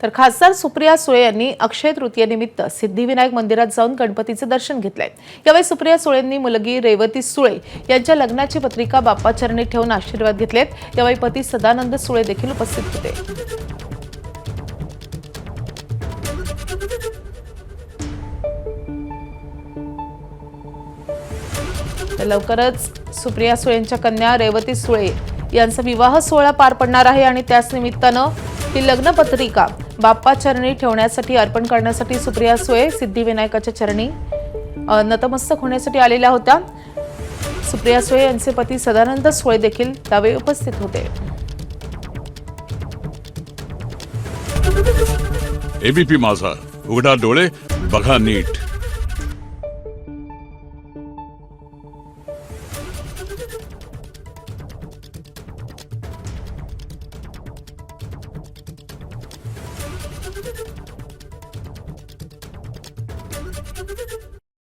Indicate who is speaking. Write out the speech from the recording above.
Speaker 1: तर खासदार सुप्रिया सुळे यांनी अक्षय तृतीयेनिमित्त सिद्धिविनायक मंदिरात जाऊन गणपतीचे दर्शन घेतले। यावेळी सुप्रिया सुळेंनी मुलगी रेवती सुळे यांच्या लग्नाची पत्रिका बाप्पा चरणी ठेवून आशीर्वाद घेतलेत। यावेळी पती सदानंद सुळे देखील उपस्थित होते। लवकरच सुप्रिया सुळेंच्या कन्या रेवती सुळे यांचा विवाह सोहळा पार पडणार आहे आणि त्याच निमित्तानं ही लग्न पत्रिका बाप्पा चरणी ठेवण्यासाठी अर्पण करण्यासाठी सुप्रिया सुळे सिद्धिविनायकाच्या चरणी नतमस्तक होण्यासाठी आलेल्या होत्या। सुप्रिया सुळे यांचे पती सदानंद सुळे देखील त्यावेळी उपस्थित होते।
Speaker 2: एबीपी माझा, उघडा डोळे बघा नीट।